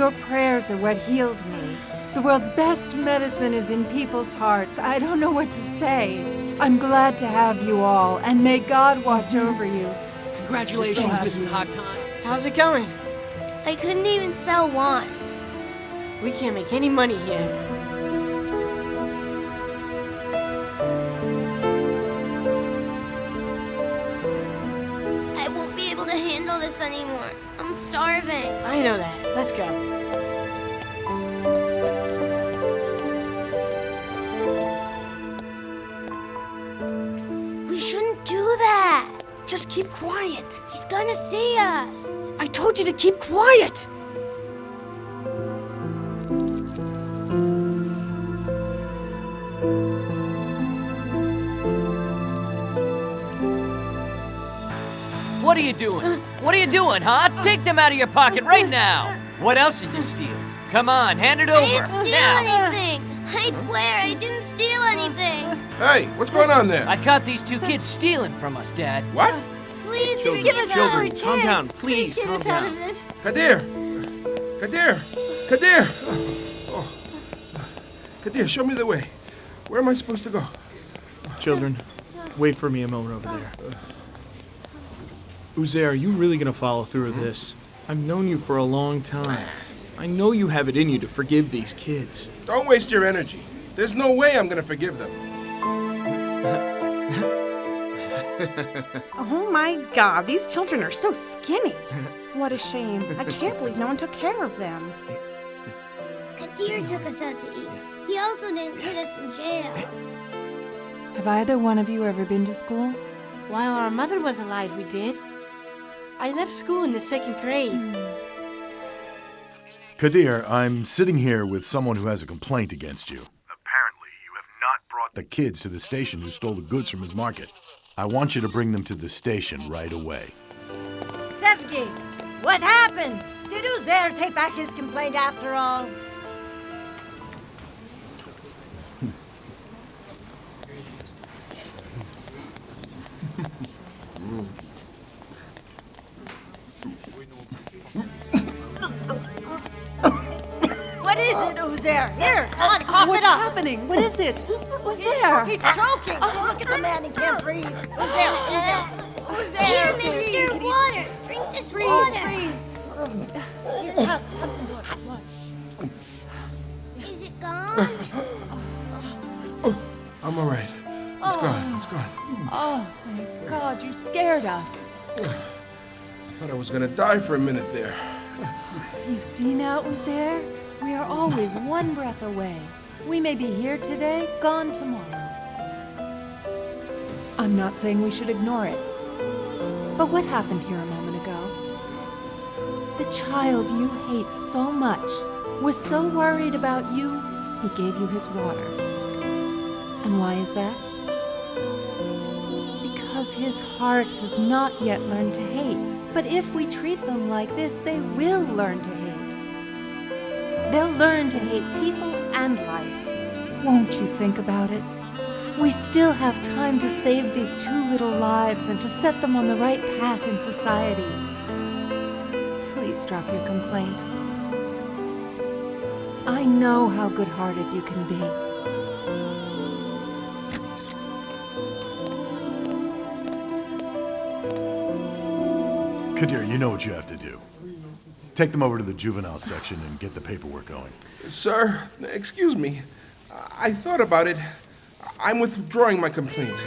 Your prayers are what healed me. The world's best medicine is in people's hearts. I don't know what to say. I'm glad to have you all, and may God watch over you. Congratulations, Mrs. Haktan. How's it going? I couldn't even sell one. We can't make any money here. I won't be able to handle this anymore. I'm starving. I know that. Let's go. We shouldn't do that. Just keep quiet. He's gonna see us. I told you to keep quiet. What are you doing? What are you doing, huh? Take them out of your pocket right now. What else did you steal? Come on, hand it over. I didn't steal anything. I swear I didn't steal anything. Hey, what's going on there? I caught these two kids stealing from us, Dad. What? Please Children, give us children, out. calm down, please, get calm us out down. of this. Kadir! Kadir! Kadir! Oh. Kadir, show me the way. Where am I supposed to go? Children, wait for me a moment over there. Uzair, are you really gonna follow through with this? I've known you for a long time. I know you have it in you to forgive these kids. Don't waste your energy. There's no way I'm gonna forgive them. Oh my God, these children are so skinny. What a shame. I can't believe no one took care of them. Kadir took us out to eat. He also didn't put us in jail. Have either one of you ever been to school? While our mother was alive, we did. I left school in the 2nd grade. Kadir, I'm sitting here with someone who has a complaint against you. Apparently, you have not brought the kids to the station who stole the goods from his market. I want you to bring them to the station right away. Sevgi, what happened? Did Uzair take back his complaint after all? What is it, Uzair? Here, come on, cough What's it up. happening? What is it? Uzair! He's choking. Look at the man, he can't breathe. Uzair, Uzair. Here, mister, water. Drink this water. Here, have some blood. Is it gone? I'm all right. It's gone. It's gone. Oh, thank God, you scared us. I thought I was gonna die for a minute there. You see now, Uzair? We are always one breath away. We may be here today, gone tomorrow. I'm not saying we should ignore it. But what happened here a moment ago? The child you hate so much was so worried about you, he gave you his water. And why is that? Because his heart has not yet learned to hate. But if we treat them like this, they will learn to hate. They'll learn to hate people and life. Won't you think about it? We still have time to save these two little lives and to set them on the right path in society. Please drop your complaint. I know how good-hearted you can be. Kadir, you know what you have to do. Take them over to the juvenile section and get the paperwork going. Sir, excuse me. I thought about it. I'm withdrawing my complaint.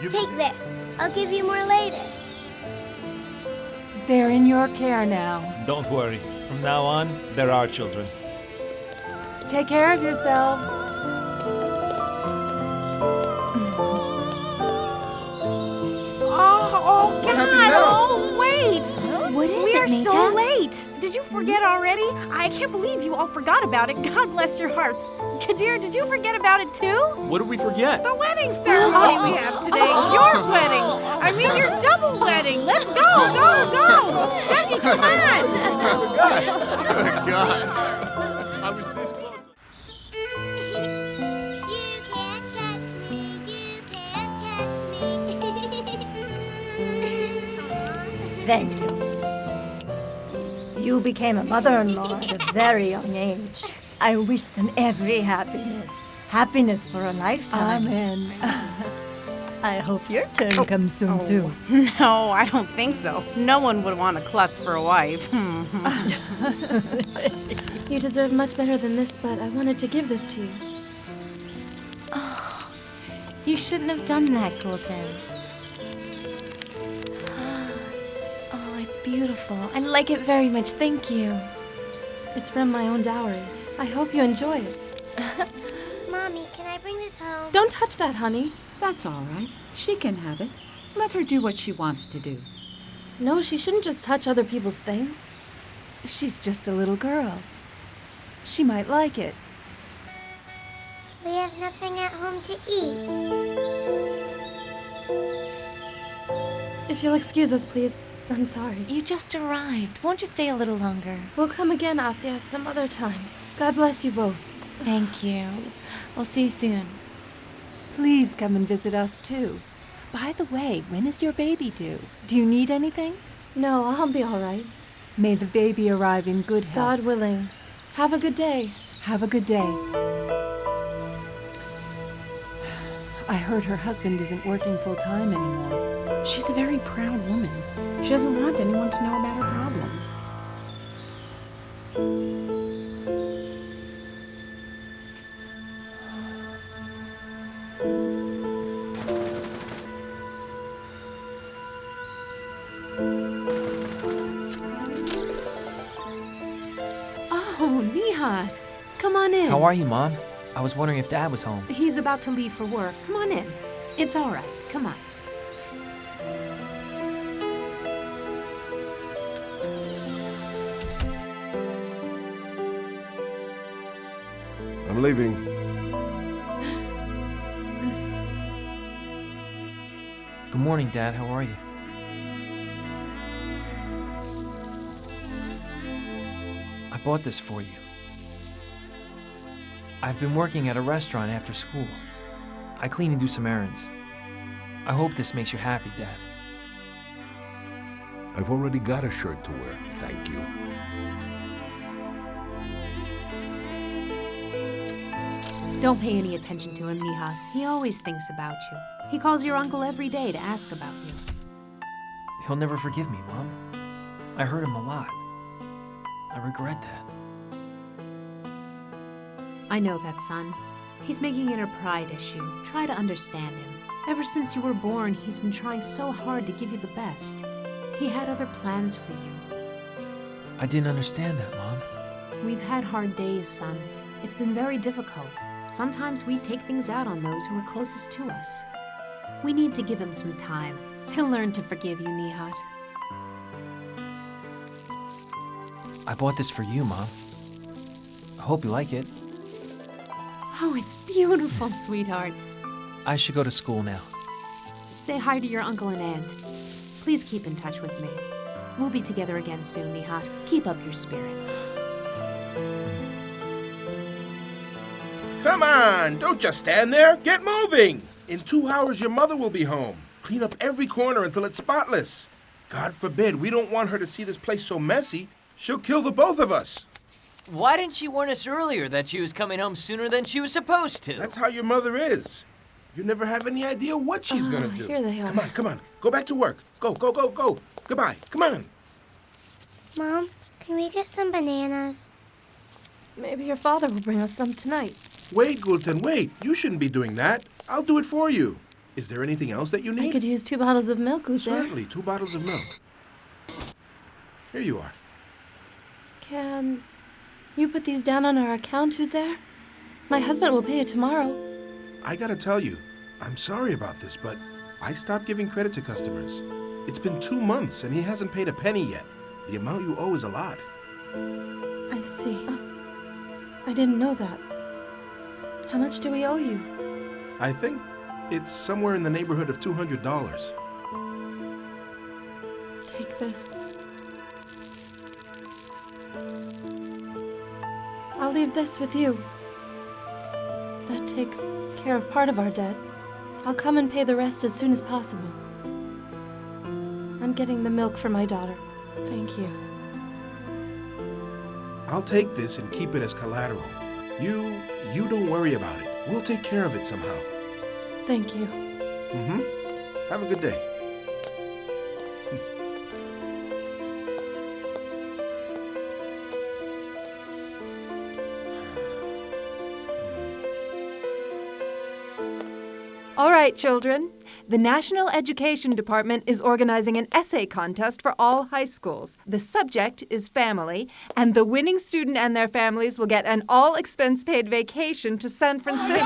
Take this. I'll give you more later. They're in your care now. Don't worry. From now on, they're our children. Take care of yourselves. Oh, What happened God! now? Oh, wait! What is We're it, so Nita? late. Did you forget already? I can't believe you all forgot about it. God bless your hearts. Kadir, did you forget about it too? What did we forget? The wedding ceremony we have today. Your wedding. I mean, your double wedding. Let's go, go! Sevgi, come on! Good God. I was this close. You can't catch me. You can't catch me. Thank you. You became a mother-in-law at a very young age. I wish them every happiness. Happiness for a lifetime. Amen. I hope your turn comes soon, too. No, I don't think so. No one would want a klutz for a wife. You deserve much better than this, but I wanted to give this to you. Oh, you shouldn't have done that, Gulten. Oh, it's beautiful. I like it very much. Thank you. It's from my own dowry. I hope you enjoy it. Mommy, can I bring this home? Don't touch that, honey. That's all right. She can have it. Let her do what she wants to do. No, she shouldn't just touch other people's things. She's just a little girl. She might like it. We have nothing at home to eat. If you'll excuse us, please. I'm sorry. You just arrived. Won't you stay a little longer? We'll come again, Asya, some other time. God bless you both. Thank you. We'll see you soon. Please come and visit us, too. By the way, when is your baby due? Do you need anything? No, I'll be all right. May the baby arrive in good health. God willing. Have a good day. Have a good day. I heard her husband isn't working full-time anymore. She's a very proud woman. She doesn't want anyone to know about her problems. Oh, Nihat. Come on in. How are you, Mom? I was wondering if Dad was home. He's about to leave for work. Come on in. It's all right. Come on. I'm leaving. Good morning, Dad. How are you? I bought this for you. I've been working at a restaurant after school. I clean and do some errands. I hope this makes you happy, Dad. I've already got a shirt to wear, thank you. Don't pay any attention to him, Nihat. He always thinks about you. He calls your uncle every day to ask about you. He'll never forgive me, Mom. I hurt him a lot. I regret that. I know that, son. He's making it a pride issue. Try to understand him. Ever since you were born, he's been trying so hard to give you the best. He had other plans for you. I didn't understand that, Mom. We've had hard days, son. It's been very difficult. Sometimes we take things out on those who are closest to us. We need to give him some time. He'll learn to forgive you, Nihat. I bought this for you, Mom. I hope you like it. Oh, it's beautiful, sweetheart. I should go to school now. Say hi to your uncle and aunt. Please keep in touch with me. We'll be together again soon, Nihat. Keep up your spirits. Come on, don't just stand there. Get moving. In 2 hours, your mother will be home. Clean up every corner until it's spotless. God forbid, we don't want her to see this place so messy. She'll kill the both of us. Why didn't she warn us earlier that she was coming home sooner than she was supposed to? That's how your mother is. You never have any idea what she's gonna do. Here they are. Come on. Go back to work. Go. Goodbye. Come on. Mom, can we get some bananas? Maybe your father will bring us some tonight. Wait, Gulten, wait. You shouldn't be doing that. I'll do it for you. Is there anything else that you need? I could use 2 bottles of milk, Uzair. Certainly, 2 bottles of milk. Here you are. Can you put these down on our account, Uzair? My husband will pay it tomorrow. I gotta tell you, I'm sorry about this, but I stopped giving credit to customers. It's been 2 months and he hasn't paid a penny yet. The amount you owe is a lot. I see. I didn't know that. How much do we owe you? I think it's somewhere in the neighborhood of $200. Take this. I'll leave this with you. That takes care of part of our debt. I'll come and pay the rest as soon as possible. I'm getting the milk for my daughter. Thank you. I'll take this and keep it as collateral. You don't worry about it. We'll take care of it somehow. Thank you. Mm-hmm. Have a good day. All right, children. The National Education Department is organizing an essay contest for all high schools. The subject is family, and the winning student and their families will get an all-expense-paid vacation to San Francisco.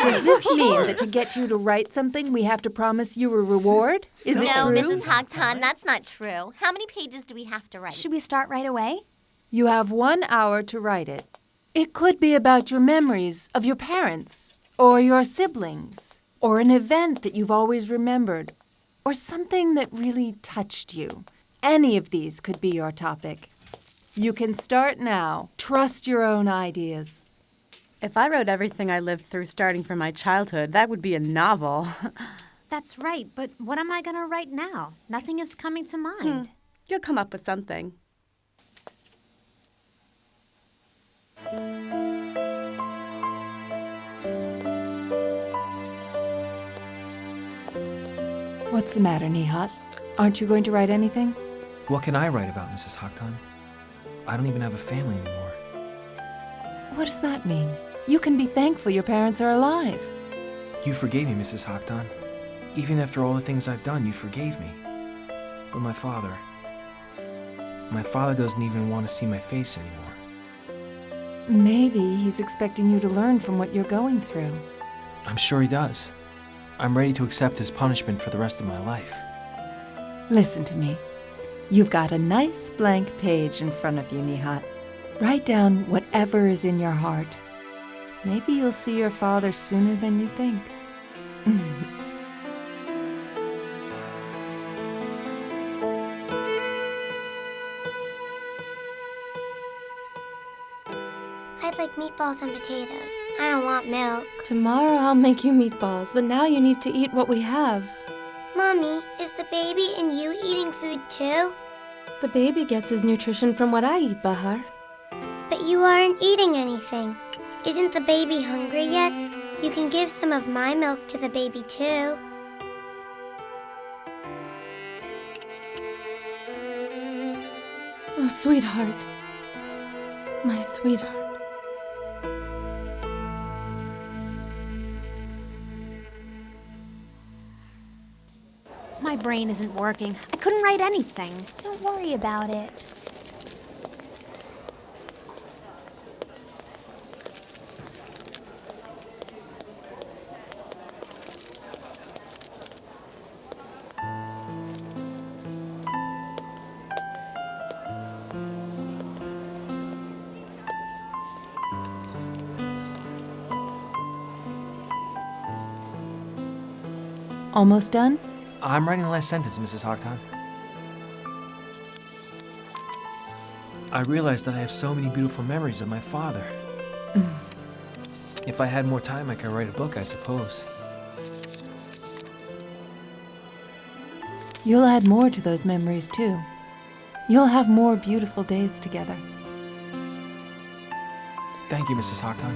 Does this mean that to get you to write something, we have to promise you a reward? Is it true? No, Mrs. Haktan, that's not true. How many pages do we have to write? Should we start right away? You have 1 hour to write it. It could be about your memories of your parents, or your siblings, or an event that you've always remembered, or something that really touched you. Any of these could be your topic. You can start now. Trust your own ideas. If I wrote everything I lived through starting from my childhood, that would be a novel. That's right, but what am I going to write now? Nothing is coming to mind. You'll come up with something. What's the matter, Nihat? Aren't you going to write anything? What can I write about, Mrs. Haktan? I don't even have a family anymore. What does that mean? You can be thankful your parents are alive. You forgave me, Mrs. Haktan. Even after all the things I've done, you forgave me. But my father doesn't even want to see my face anymore. Maybe he's expecting you to learn from what you're going through. I'm sure he does. I'm ready to accept his punishment for the rest of my life. Listen to me. You've got a nice blank page in front of you, Nihat. Write down whatever is in your heart. Maybe you'll see your father sooner than you think. I'd like meatballs and potatoes. I don't want milk. Tomorrow I'll make you meatballs, but now you need to eat what we have. Mommy, is the baby and you eating food too? The baby gets his nutrition from what I eat, Bahar. But you aren't eating anything. Isn't the baby hungry yet? You can give some of my milk to the baby too. Oh, sweetheart. My sweetheart. My brain isn't working. I couldn't write anything. Don't worry about it. Almost done? I'm writing the last sentence, Mrs. Haktan. I realize that I have so many beautiful memories of my father. If I had more time, I could write a book, I suppose. You'll add more to those memories, too. You'll have more beautiful days together. Thank you, Mrs. Haktan.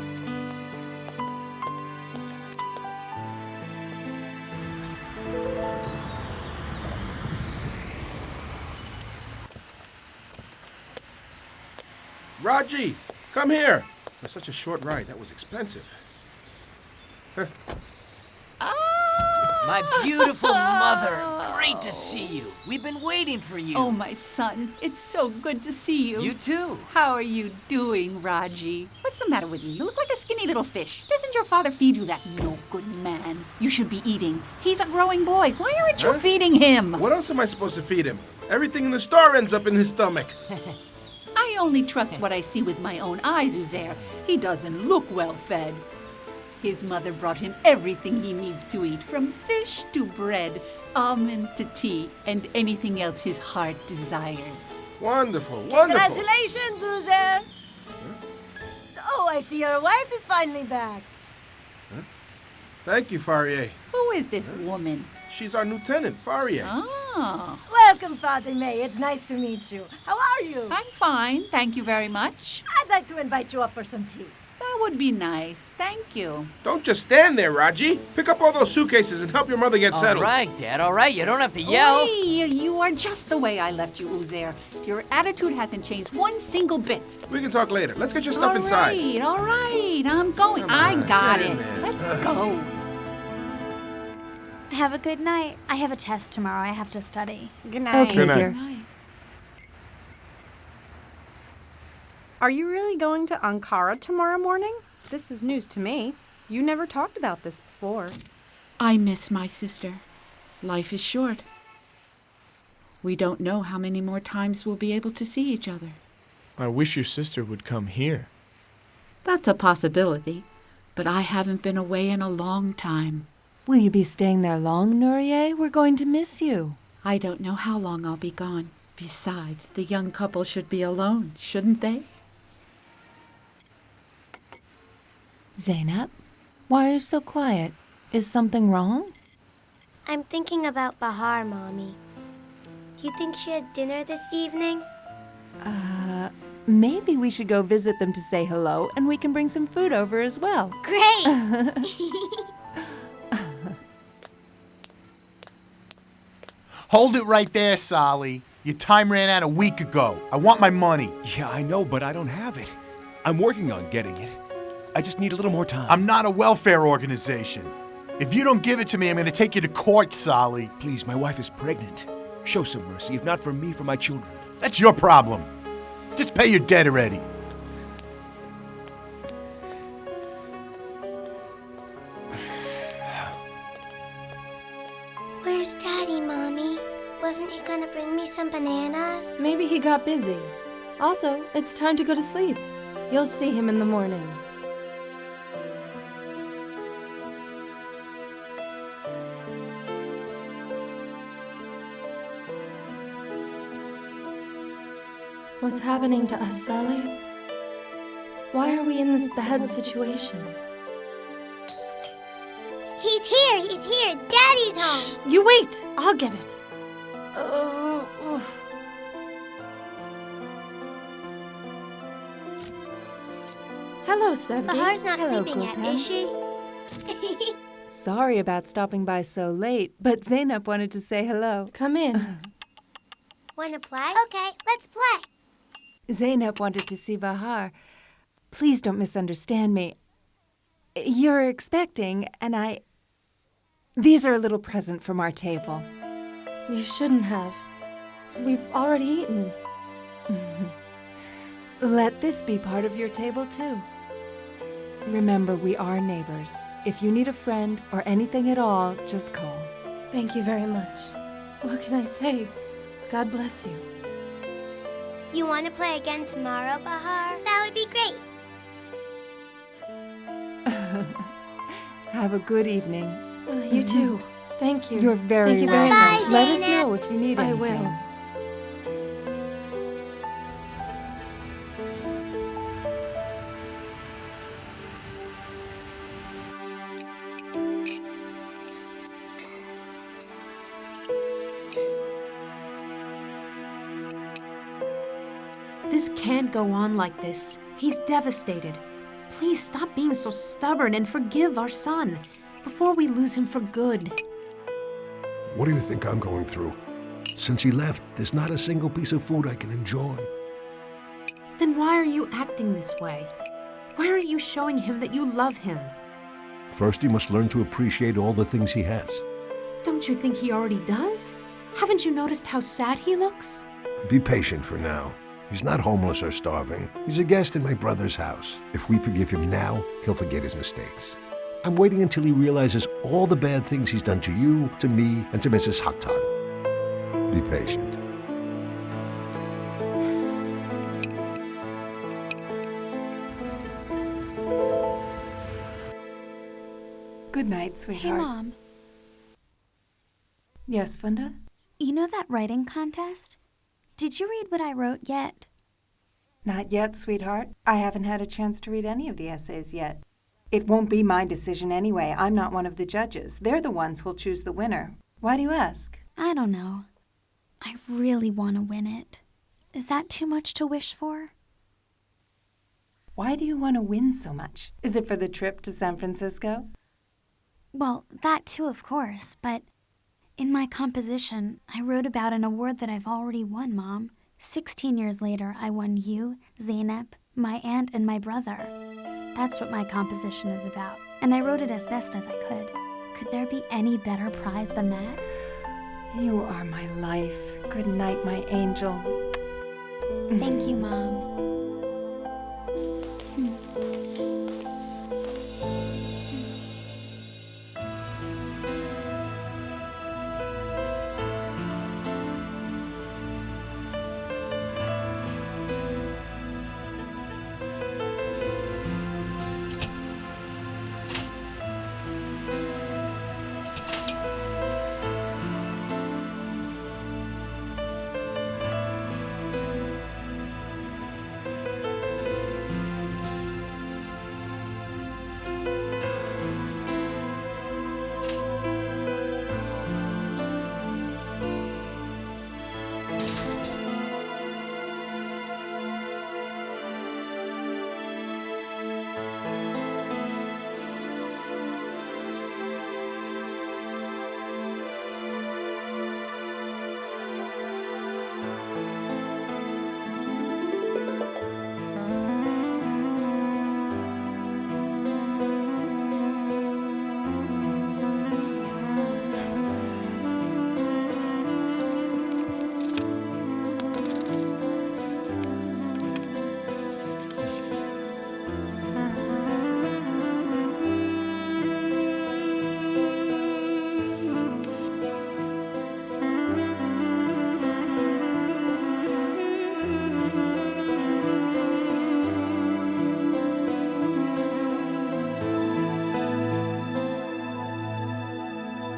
Raji, come here. For such a short ride, that was expensive. My beautiful mother, great to see you. We've been waiting for you. Oh, my son, it's so good to see you. You too. How are you doing, Raji? What's the matter with you? You look like a skinny little fish. Doesn't your father feed you, that no good man? You should be eating. He's a growing boy. Why aren't you feeding him? What else am I supposed to feed him? Everything in the store ends up in his stomach. I only trust what I see with my own eyes, Uzair. He doesn't look well fed. His mother brought him everything he needs to eat, from fish to bread, almonds to tea, and anything else his heart desires. Wonderful, wonderful. Congratulations, Uzair. So, I see your wife is finally back. Thank you, Faria. Who is this woman? She's our lieutenant, Faria. Oh. Well, Welcome, Fatime. It's nice to meet you. How are you? I'm fine, thank you very much. I'd like to invite you up for some tea. That would be nice, thank you. Don't just stand there, Raji. Pick up all those suitcases and help your mother get settled. All right, Dad, all right. You don't have to yell. Hey, you are just the way I left you, Uzair. Your attitude hasn't changed one single bit. We can talk later. Let's get your stuff inside. All right, I'm going. Come I on, got get in it. there. Let's go. Have a good night. I have a test tomorrow. I have to study. Good night. Okay, dear. Are you really going to Ankara tomorrow morning? This is news to me. You never talked about this before. I miss my sister. Life is short. We don't know how many more times we'll be able to see each other. I wish your sister would come here. That's a possibility, but I haven't been away in a long time. Will you be staying there long, Nurie? We're going to miss you. I don't know how long I'll be gone. Besides, the young couple should be alone, shouldn't they? Zainab, why are you so quiet? Is something wrong? I'm thinking about Bahar, Mommy. Do you think she had dinner this evening? Maybe we should go visit them to say hello, and we can bring some food over as well. Great! Hold it right there, Sally. Your time ran out a week ago. I want my money. Yeah, I know, but I don't have it. I'm working on getting it. I just need a little more time. I'm not a welfare organization. If you don't give it to me, I'm going to take you to court, Sally. Please, my wife is pregnant. Show some mercy, if not for me, for my children. That's your problem. Just pay your debt already. Where's Daddy, Mommy? Wasn't he gonna bring me some bananas? Maybe he got busy. Also, it's time to go to sleep. You'll see him in the morning. What's happening to us, Sally? Why are we in this bad situation? He's here! Daddy's home! You wait! I'll get it. Hello, Sevgi. Bahar's not Hello, sleeping yet, Gulten. is she? Sorry about stopping by so late, but Zainab wanted to say hello. Come in. Wanna play? Okay, let's play. Zainab wanted to see Bahar. Please don't misunderstand me. You're expecting, and These are a little present from our table. You shouldn't have. We've already eaten. Let this be part of your table, too. Remember, we are neighbors. If you need a friend or anything at all, just call. Thank you very much. What can I say? God bless you. You wanna play again tomorrow, Bahar? That would be great. Have a good evening. You too. Thank you. You're very Thank you very welcome. much. Let us know if you need I anything. will. This can't go on like this. He's devastated. Please stop being so stubborn and forgive our son before we lose him for good. What do you think I'm going through? Since he left, there's not a single piece of food I can enjoy. Then why are you acting this way? Why aren't you showing him that you love him? First, he must learn to appreciate all the things he has. Don't you think he already does? Haven't you noticed how sad he looks? Be patient for now. He's not homeless or starving. He's a guest in my brother's house. If we forgive him now, he'll forget his mistakes. I'm waiting until he realizes all the bad things he's done to you, to me, and to Mrs. Haktan. Be patient. Good night, sweetheart. Hey, Mom. Yes, Funda? You know that writing contest? Did you read what I wrote yet? Not yet, sweetheart. I haven't had a chance to read any of the essays yet. It won't be my decision anyway. I'm not one of the judges. They're the ones who'll choose the winner. Why do you ask? I don't know. I really want to win it. Is that too much to wish for? Why do you want to win so much? Is it for the trip to San Francisco? Well, that too, of course, but in my composition, I wrote about an award that I've already won, Mom. 16 years later, I won you, Zeynep, my aunt, and my brother. That's what my composition is about, and I wrote it as best as I could. Could there be any better prize than that? You are my life. Good night, my angel. Thank you, Mom.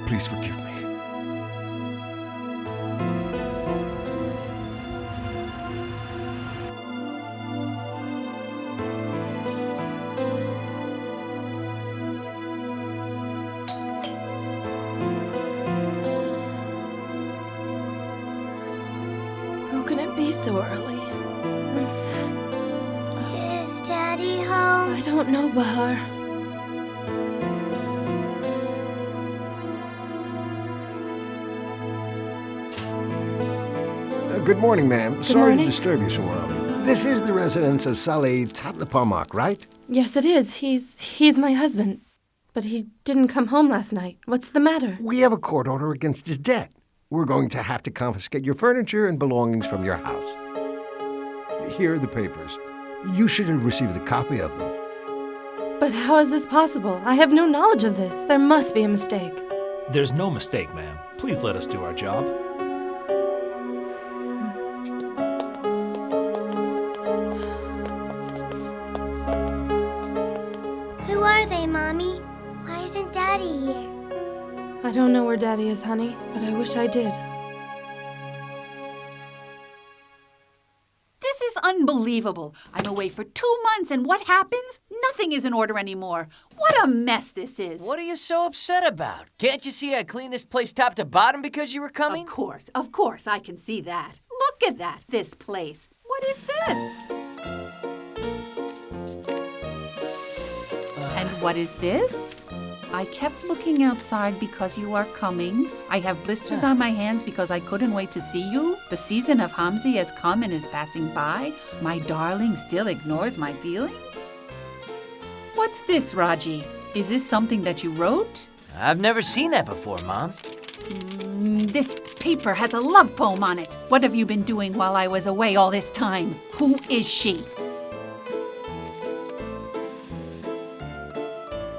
Please forgive me. How can it be so early? Is Daddy home? I don't know, Bahar. Good morning, ma'am. Sorry morning. to disturb you so early. This is the residence of Saleh Tatlapamak, right? Yes, it is. He's my husband. But he didn't come home last night. What's the matter? We have a court order against his debt. We're going to have to confiscate your furniture and belongings from your house. Here are the papers. You should have received a copy of them. But how is this possible? I have no knowledge of this. There must be a mistake. There's no mistake, ma'am. Please let us do our job. Who are they, Mommy? Why isn't Daddy here? I don't know where Daddy is, honey, but I wish I did. This is unbelievable. I'm away for 2 months, and what happens? Nothing is in order anymore. What a mess this is. What are you so upset about? Can't you see I cleaned this place top to bottom because you were coming? Of course, I can see that. Look at that, this place. What is this? And what is this? I kept looking outside because you are coming. I have blisters on my hands because I couldn't wait to see you. The season of Hamzi has come and is passing by. My darling still ignores my feelings. What's this, Raji? Is this something that you wrote? I've never seen that before, Mom. This paper has a love poem on it. What have you been doing while I was away all this time? Who is she?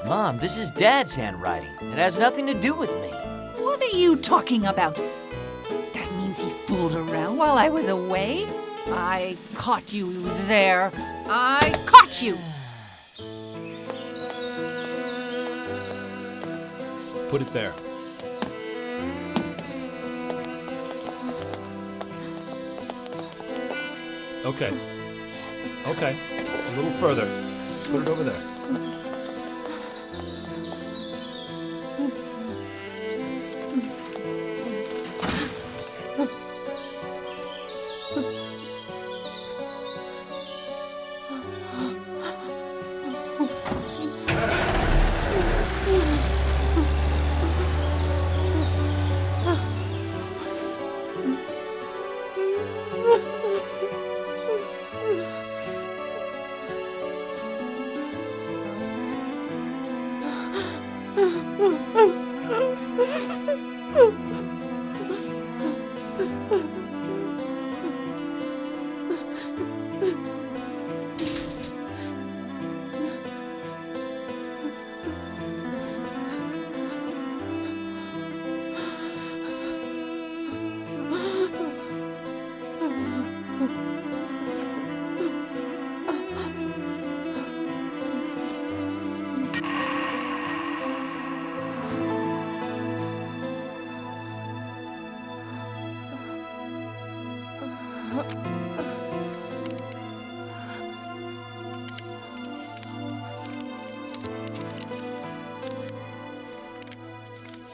Mom, this is Dad's handwriting. It has nothing to do with me. What are you talking about? That means he fooled around while I was away? I caught you there. I caught you! Put it there. Okay. Okay. A little further. Put it over there.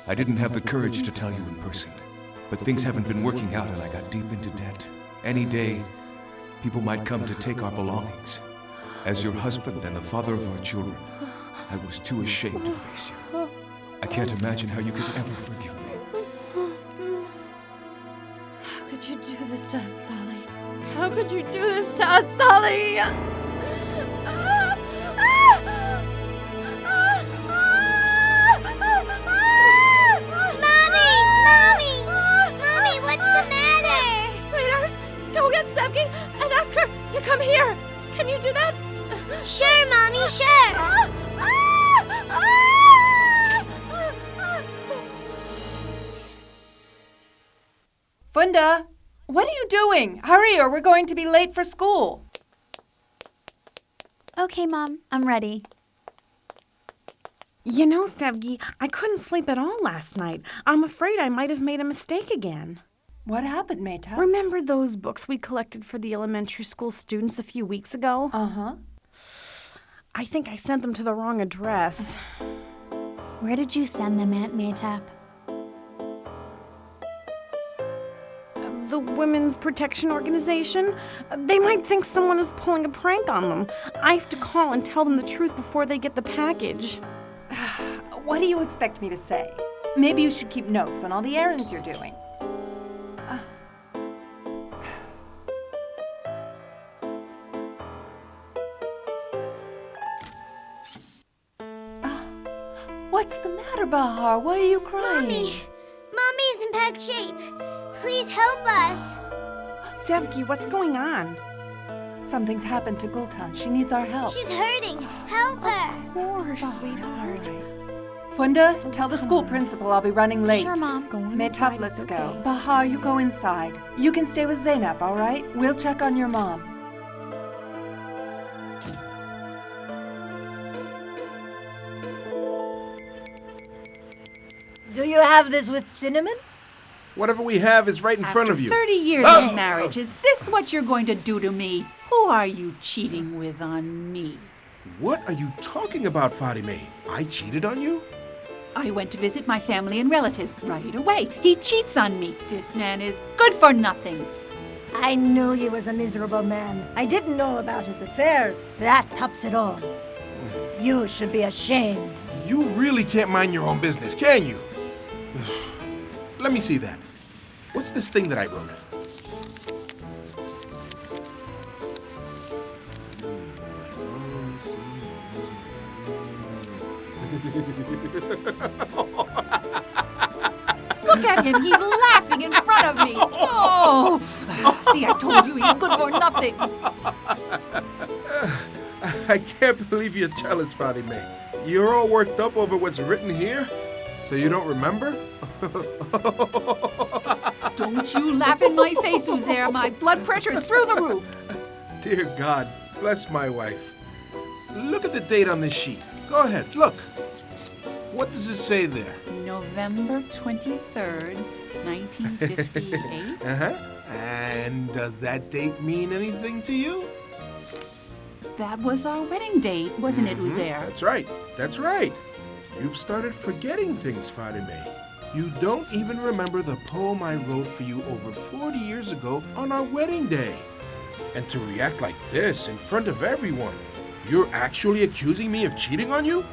I didn't have the courage to tell you in person. But things haven't been working out and I got deep into debt. Any day, people might come to take our belongings. As your husband and the father of our children, I was too ashamed to face you. I can't imagine how you could ever forgive me. How could you do this to us, Sally? How could you do this to us, Sally? Mommy, what's the matter? Sweetheart, go get Sevgi and ask her to come here. Can you do that? Sure, Mommy, sure. Funda, what are you doing? Hurry or we're going to be late for school. Okay, Mom, I'm ready. You know, Sevgi, I couldn't sleep at all last night. I'm afraid I might have made a mistake again. What happened, Meta? Remember those books we collected for the elementary school students a few weeks ago? Uh-huh. I think I sent them to the wrong address. Where did you send them, Aunt Maytap? The Women's Protection Organization. They might think someone is pulling a prank on them. I have to call and tell them the truth before they get the package. What do you expect me to say? Maybe you should keep notes on all the errands you're doing. What's the matter, Bahar? Why are you crying? Mommy's in bad shape. Please help us. Sevgi, what's going on? Something's happened to Gultan. She needs our help. She's hurting. Help her. Of course, sweetheart. Funda, tell the school principal I'll be running late. Sure, Mom. Go on Metap, inside, let's it's go. okay. Bahar, you go inside. You can stay with Zainab, all right? We'll check on your mom. Do you have this with cinnamon? Whatever we have is right in front of you. 30 years Oh! of marriage, is this what you're going to do to me? Who are you cheating with on me? What are you talking about, Fatime? I cheated on you? I went to visit my family and relatives right away. He cheats on me. This man is good for nothing. I knew he was a miserable man. I didn't know about his affairs. That tops it all. You should be ashamed. You really can't mind your own business, can you? Let me see that. What's this thing that I wrote? Look at him. He's laughing in front of me. Oh! See, I told you he's good for nothing. I can't believe you're jealous, Fatime. You're all worked up over what's written here? So you don't remember? Don't you laugh in my face, Uzair. My blood pressure's through the roof. Dear God, bless my wife. Look at the date on this sheet. Go ahead, look. What does it say there? November 23rd, 1958. Uh-huh. And does that date mean anything to you? That was our wedding date, wasn't it, Uzair? That's right. That's right. You've started forgetting things, Fatime. You don't even remember the poem I wrote for you over 40 years ago on our wedding day. And to react like this in front of everyone, you're actually accusing me of cheating on you?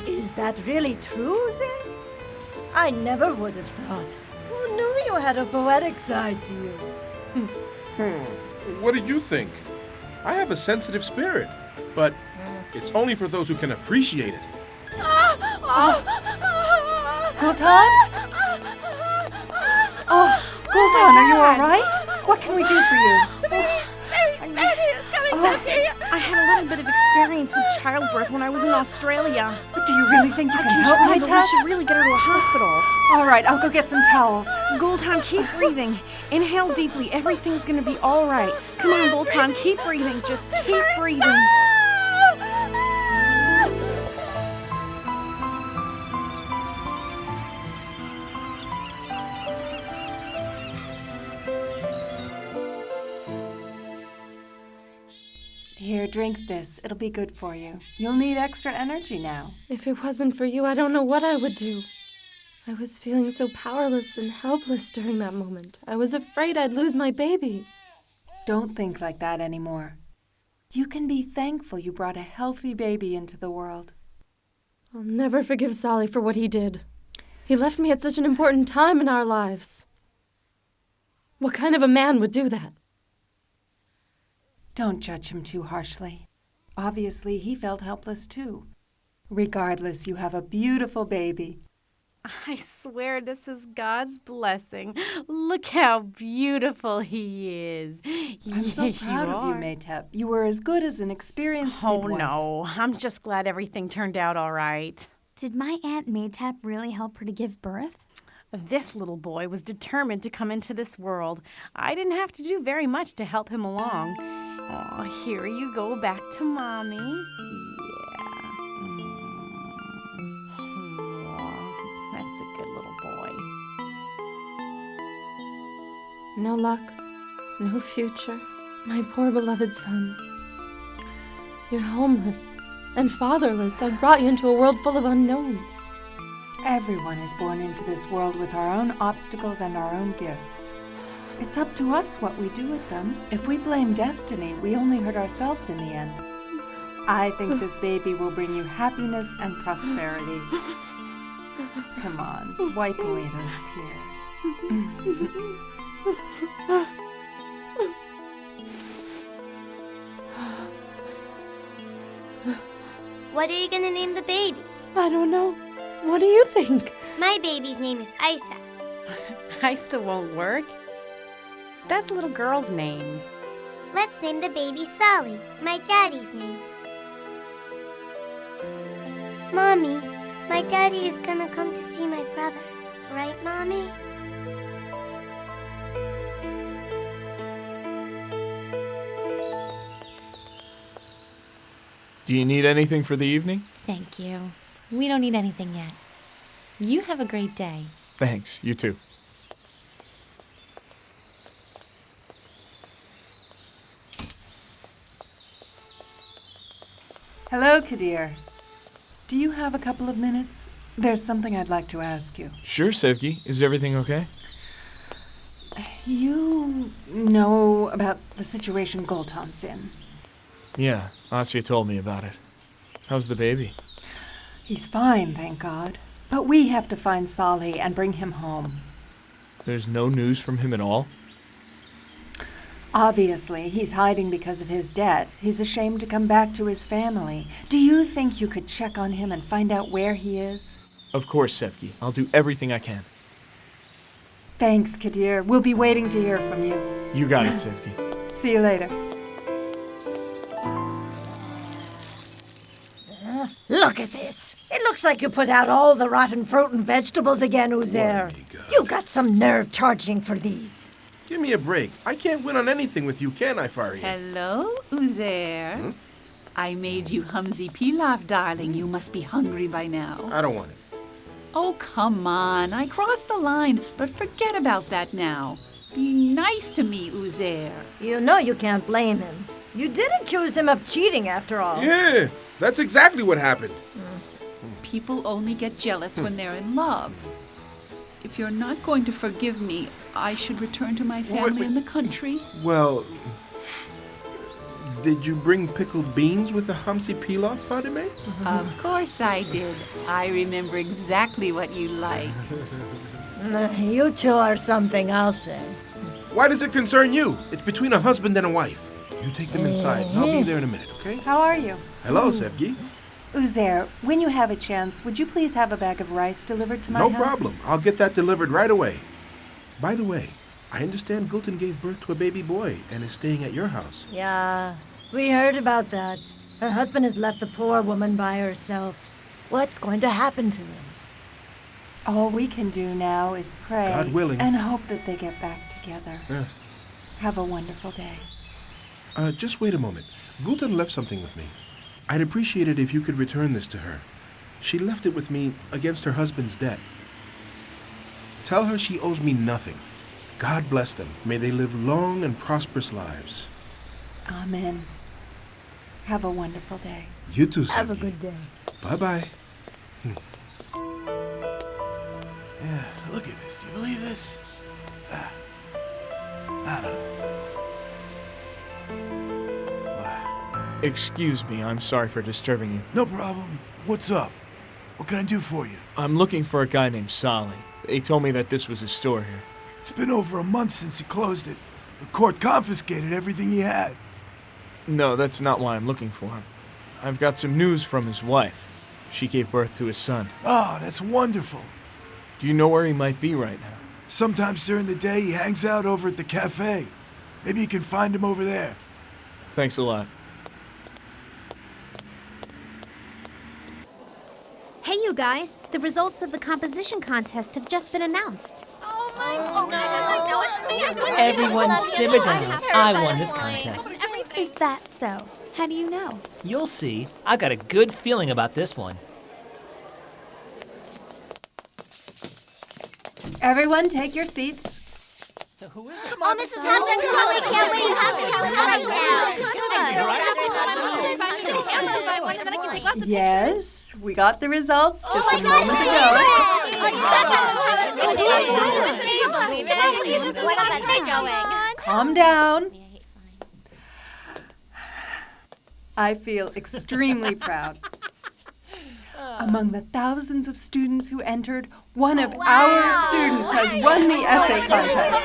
Is that really true, Zay? I never would have thought. Who knew you had a poetic side to you? What did you think? I have a sensitive spirit, but it's only for those who can appreciate it. Gultan? Oh, Gultan, are you all right? What can we do for you? I had a little bit of experience with childbirth when I was in Australia. Do you really think you can help, I my we should really get her to a hospital. All right, I'll go get some towels. Gultan, keep breathing. Inhale deeply. Everything's gonna be all right. Come on, Gultan, keep breathing. Just keep breathing. Here, drink this. It'll be good for you. You'll need extra energy now. If it wasn't for you, I don't know what I would do. I was feeling so powerless and helpless during that moment. I was afraid I'd lose my baby. Don't think like that anymore. You can be thankful you brought a healthy baby into the world. I'll never forgive Solly for what he did. He left me at such an important time in our lives. What kind of a man would do that? Don't judge him too harshly. Obviously, he felt helpless too. Regardless, you have a beautiful baby. I swear this is God's blessing. Look how beautiful he is. I'm so proud of you, Maytep. You were as good as an experienced midwife. No, I'm just glad everything turned out all right. Did my Aunt Maytap really help her to give birth? This little boy was determined to come into this world. I didn't have to do very much to help him along. Oh, here you go back to Mommy. No luck, no future, my poor beloved son. You're homeless and fatherless. I've brought you into a world full of unknowns. Everyone is born into this world with our own obstacles and our own gifts. It's up to us what we do with them. If we blame destiny, we only hurt ourselves in the end. I think this baby will bring you happiness and prosperity. Come on, wipe away those tears. What are you gonna name the baby? I don't know. What do you think? My baby's name is Isa. Isa won't work. That's a little girl's name. Let's name the baby Sally, my daddy's name. Mommy, my daddy is gonna come to see my brother. Right, Mommy? Do you need anything for the evening? Thank you. We don't need anything yet. You have a great day. Thanks, you too. Hello, Kadir. Do you have a couple of minutes? There's something I'd like to ask you. Sure, Sevgi. Is everything okay? You know about the situation Goltan's in. Yeah, Asya told me about it. How's the baby? He's fine, thank God. But we have to find Salih and bring him home. There's no news from him at all? Obviously, he's hiding because of his debt. He's ashamed to come back to his family. Do you think you could check on him and find out where he is? Of course, Sevgi. I'll do everything I can. Thanks, Kadir. We'll be waiting to hear from you. You got it, Sevgi. See you later. Look at this. It looks like you put out all the rotten fruit and vegetables again, Uzair. You got some nerve charging for these. Give me a break. I can't win on anything with you, can I, Faria? Hello, Uzair. I made you humzy pilaf, darling. You must be hungry by now. I don't want it. Oh, come on. I crossed the line, but forget about that now. Be nice to me, Uzair. You know you can't blame him. You did accuse him of cheating, after all. Yeah, that's exactly what happened. People only get jealous when they're in love. If you're not going to forgive me, I should return to my family in the country. Well, did you bring pickled beans with the Hamsi pilaf, Fatime? Of course I did. I remember exactly what you like. You two are something, I'll say. Why does it concern you? It's between a husband and a wife. You take them inside, and I'll be there in a minute, okay? How are you? Hello, Sevgi. Uzair, when you have a chance, would you please have a bag of rice delivered to my house? No problem. I'll get that delivered right away. By the way, I understand Gulten gave birth to a baby boy and is staying at your house. Yeah, we heard about that. Her husband has left the poor woman by herself. What's going to happen to them? All we can do now is pray God willing. And hope that they get back together. Yeah. Have a wonderful day. Just wait a moment. Gulten left something with me. I'd appreciate it if you could return this to her. She left it with me against her husband's debt. Tell her she owes me nothing. God bless them. May they live long and prosperous lives. Amen. Have a wonderful day. You too, Sevgi. Have a good day. Bye-bye. Yeah, look at this. Do you believe this? I don't know. Excuse me, I'm sorry for disturbing you. No problem. What's up? What can I do for you? I'm looking for a guy named Solly. They told me that this was his store here. It's been over a month since he closed it. The court confiscated everything he had. No, that's not why I'm looking for him. I've got some news from his wife. She gave birth to his son. Oh, that's wonderful. Do you know where he might be right now? Sometimes during the day he hangs out over at the cafe. Maybe you can find him over there. Thanks a lot. Hey, you guys, the results of the composition contest have just been announced. Everyone simmer down. I won this contest. Is that so? How do you know? You'll see. I got a good feeling about this one. Everyone, take your seats. So who is it? Come on, Mrs. Haktan, come on, can't wait. You have to tell us right now. Yes, we got the results just a moment ago. Calm down. I feel extremely proud. Among the thousands of students who entered, one of our students has won the essay contest.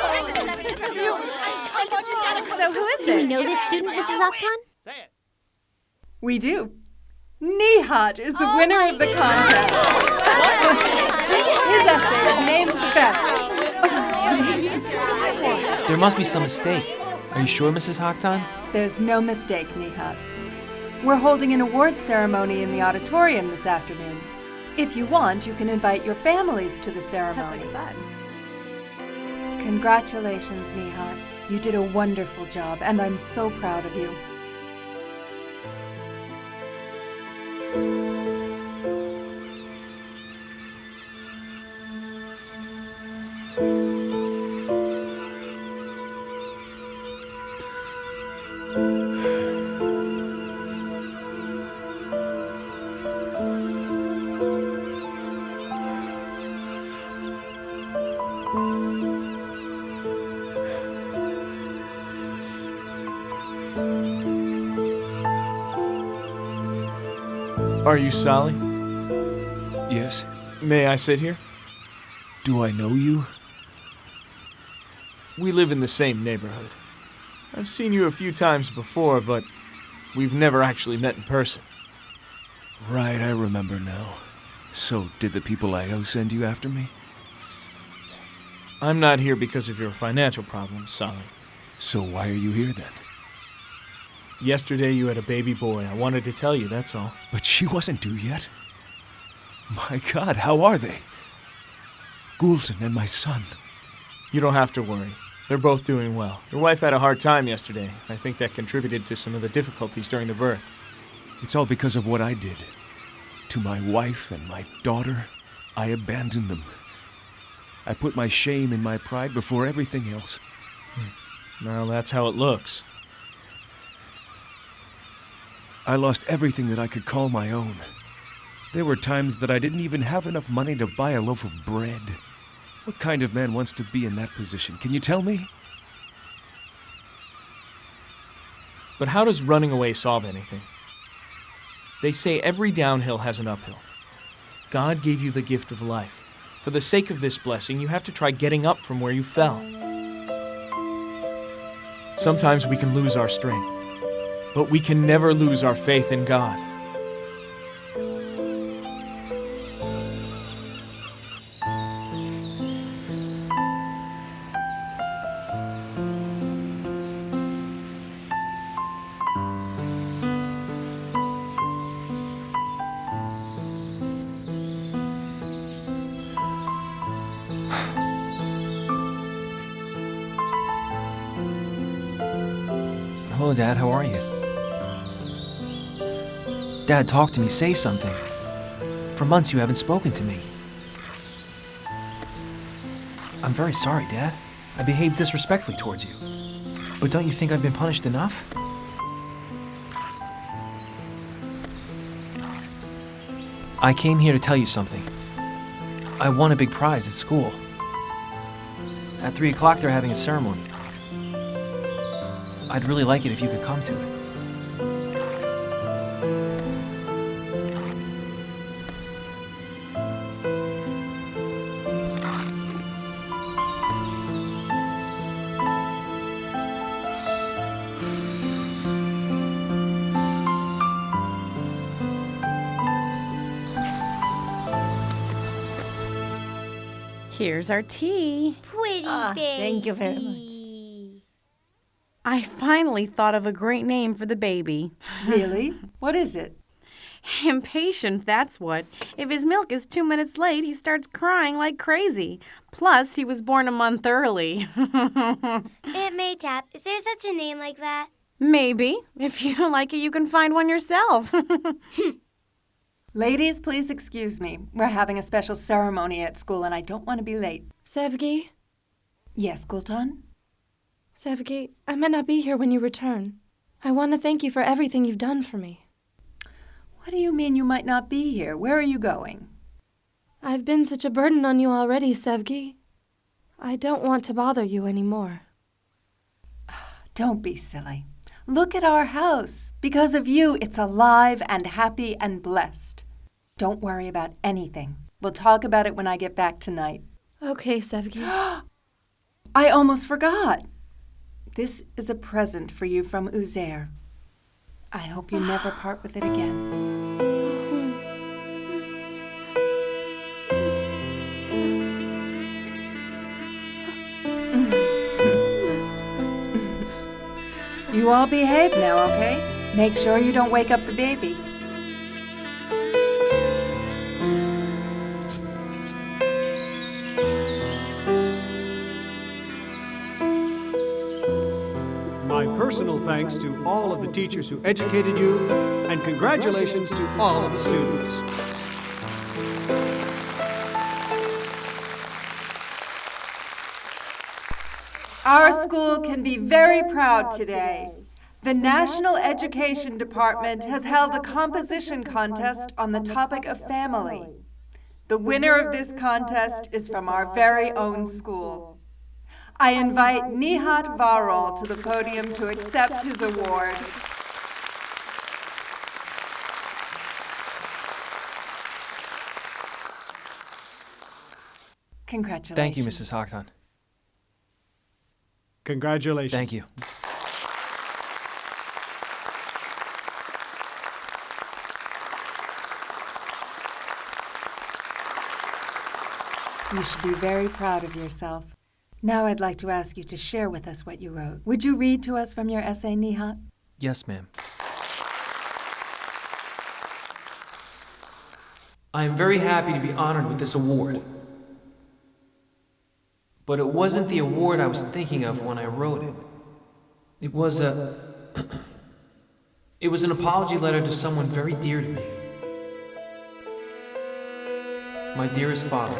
So who is Do it? you know this student, Mrs. Haktan? We do. Nihat is the winner of the contest. His essay is named Best. There must be some mistake. Are you sure, Mrs. Haktan? There's no mistake, Nihat. We're holding an awards ceremony in the auditorium this afternoon. If you want, you can invite your families to the ceremony. Congratulations, Nihat. You did a wonderful job, and I'm so proud of you. Are you Solly? Yes. May I sit here? Do I know you? We live in the same neighborhood. I've seen you a few times before, but we've never actually met in person. Right, I remember now. So, did the people I owe send you after me? I'm not here because of your financial problems, Solly. So why are you here then? Yesterday you had a baby boy. I wanted to tell you, that's all. But she wasn't due yet. My God, how are they? Goulton and my son. You don't have to worry. They're both doing well. Your wife had a hard time yesterday. I think that contributed to some of the difficulties during the birth. It's all because of what I did. To my wife and my daughter, I abandoned them. I put my shame and my pride before everything else. Well, that's how it looks. I lost everything that I could call my own. There were times that I didn't even have enough money to buy a loaf of bread. What kind of man wants to be in that position? Can you tell me? But how does running away solve anything? They say every downhill has an uphill. God gave you the gift of life. For the sake of this blessing, you have to try getting up from where you fell. Sometimes we can lose our strength, but we can never lose our faith in God. Hello, Dad. How are you? Dad, talk to me. Say something. For months you haven't spoken to me. I'm very sorry, Dad. I behaved disrespectfully towards you. But don't you think I've been punished enough? I came here to tell you something. I won a big prize at school. At 3 o'clock, they're having a ceremony. I'd really like it if you could come to it. Here's our tea. Pretty baby. Thank you very much. I finally thought of a great name for the baby. Really? What is it? Impatient, that's what. If his milk is 2 minutes late, he starts crying like crazy. Plus, he was born a month early. Aunt Maytap, is there such a name like that? Maybe. If you don't like it, you can find one yourself. Ladies, please excuse me. We're having a special ceremony at school and I don't want to be late. Sevgi? Yes, Gultan? Sevgi, I might not be here when you return. I want to thank you for everything you've done for me. What do you mean you might not be here? Where are you going? I've been such a burden on you already, Sevgi. I don't want to bother you anymore. Don't be silly. Look at our house. Because of you, it's alive and happy and blessed. Don't worry about anything. We'll talk about it when I get back tonight. Okay, Sevgi. I almost forgot. This is a present for you from Uzair. I hope you never part with it again. You all behave now, okay? Make sure you don't wake up the baby. My personal thanks to all of the teachers who educated you, and congratulations to all of the students. Our school can be very proud today. The National Education Department has held a composition contest on the topic of family. The winner of this contest is from our very own school. I invite Nihat Varol to the podium to accept his award. Congratulations. Thank you, Mrs. Haktan. Congratulations. Thank you. You should be very proud of yourself. Now I'd like to ask you to share with us what you wrote. Would you read to us from your essay, Nihat? Yes, ma'am. I am very happy to be honored with this award. But it wasn't the award I was thinking of when I wrote it. It was It was an apology letter to someone very dear to me. My dearest father.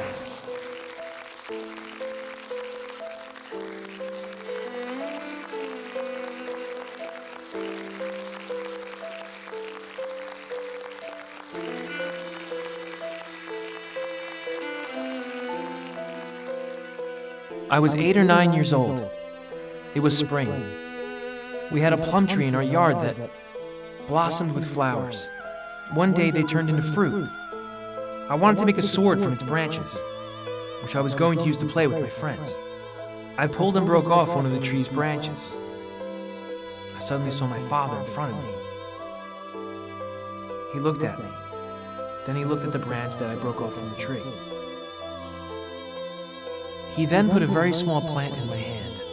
I was 8 or 9 years old. It was spring. We had a plum tree in our yard that blossomed with flowers. One day they turned into fruit. I wanted to make a sword from its branches, which I was going to use to play with my friends. I pulled and broke off one of the tree's branches. I suddenly saw my father in front of me. He looked at me. Then he looked at the branch that I broke off from the tree. He then put a very small plant in my hand.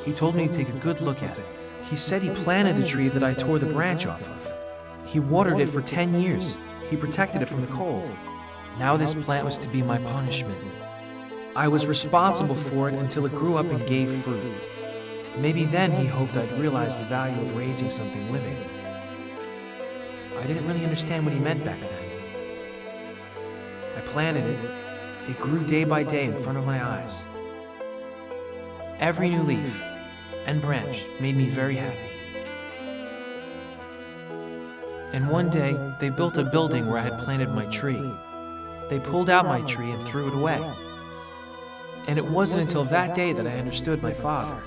He told me to take a good look at it. He said he planted the tree that I tore the branch off of. He watered it for 10 years. He protected it from the cold. Now this plant was to be my punishment. I was responsible for it until it grew up and gave fruit. Maybe then he hoped I'd realize the value of raising something living. I didn't really understand what he meant back then. I planted it. It grew day by day in front of my eyes. Every new leaf and branch made me very happy. And one day, they built a building where I had planted my tree. They pulled out my tree and threw it away. And it wasn't until that day that I understood my father.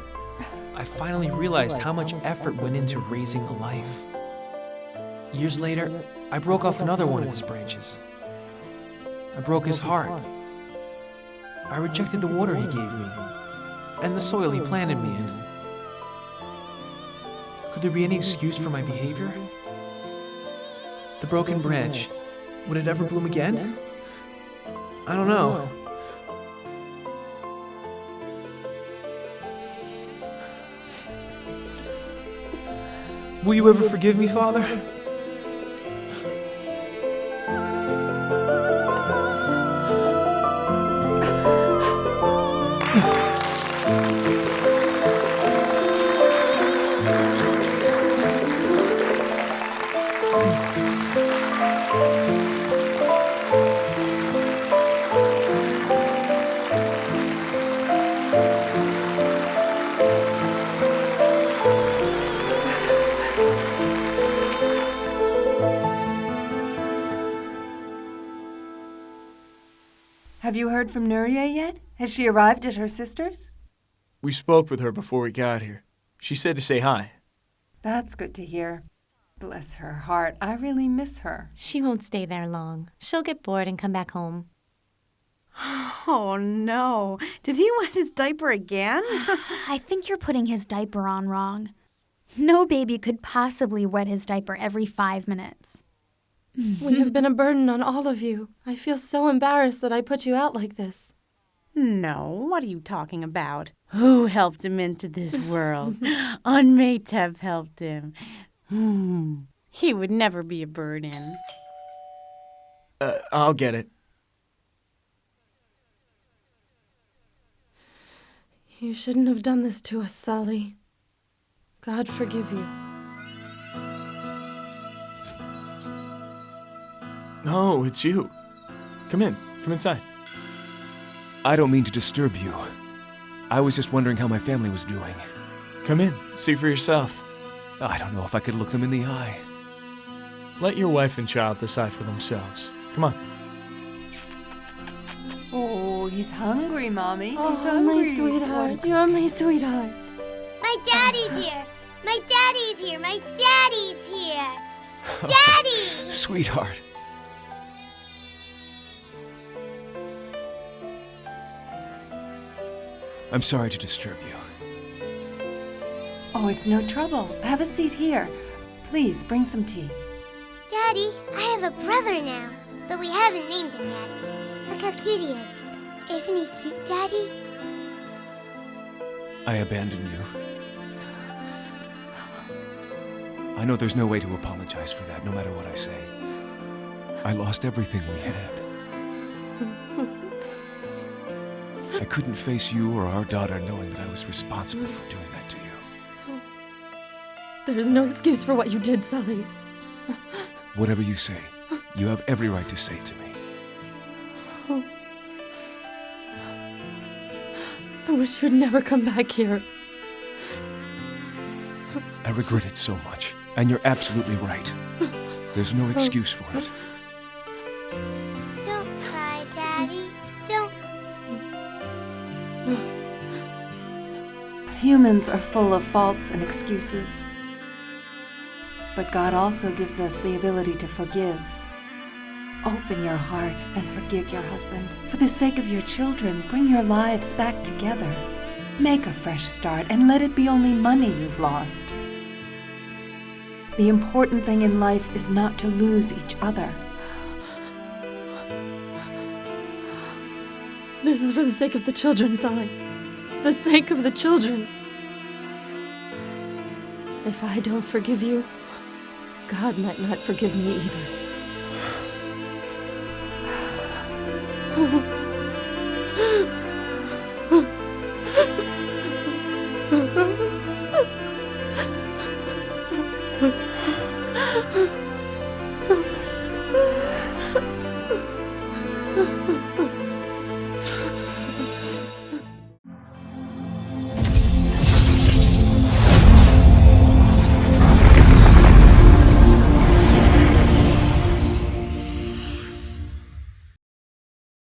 I finally realized how much effort went into raising a life. Years later, I broke off another one of his branches. I broke his heart. I rejected the water he gave me, and the soil he planted me in. Could there be any excuse for my behavior? The broken branch, would it ever bloom again? I don't know. Will you ever forgive me, Father? Have you heard from Nuria yet? Has she arrived at her sister's? We spoke with her before we got here. She said to say hi. That's good to hear. Bless her heart. I really miss her. She won't stay there long. She'll get bored and come back home. Oh, no. Did he wet his diaper again? I think you're putting his diaper on wrong. No baby could possibly wet his diaper every 5 minutes. We have been a burden on all of you. I feel so embarrassed that I put you out like this. No, what are you talking about? Who helped him into this world? Unmates have helped him. He would never be a burden. I'll get it. You shouldn't have done this to us, Sally. God forgive you. No, it's you. Come in. Come inside. I don't mean to disturb you. I was just wondering how my family was doing. Come in. See for yourself. I don't know if I could look them in the eye. Let your wife and child decide for themselves. Come on. Oh, he's hungry, Mommy. He's Oh, hungry. my sweetheart. You're my sweetheart. My daddy's here. My daddy's here. My daddy's here. Daddy! Sweetheart. I'm sorry to disturb you. Oh, it's no trouble. Have a seat here. Please, bring some tea. Daddy, I have a brother now, but we haven't named him yet. Look how cute he is. Isn't he cute, Daddy? I abandoned you. I know there's no way to apologize for that, no matter what I say. I lost everything we had. I couldn't face you or our daughter knowing that I was responsible for doing that to you. There is no excuse for what you did, Sally. Whatever you say, you have every right to say it to me. I wish you'd never come back here. I regret it so much, and you're absolutely right. There's no excuse for it. Don't cry, Daddy. Don't. Humans are full of faults and excuses. But God also gives us the ability to forgive. Open your heart and forgive your husband. For the sake of your children, bring your lives back together. Make a fresh start and let it be only money you've lost. The important thing in life is not to lose each other. This is for the sake of the children, Sally. The sake of the children. If I don't forgive you, God might not forgive me either.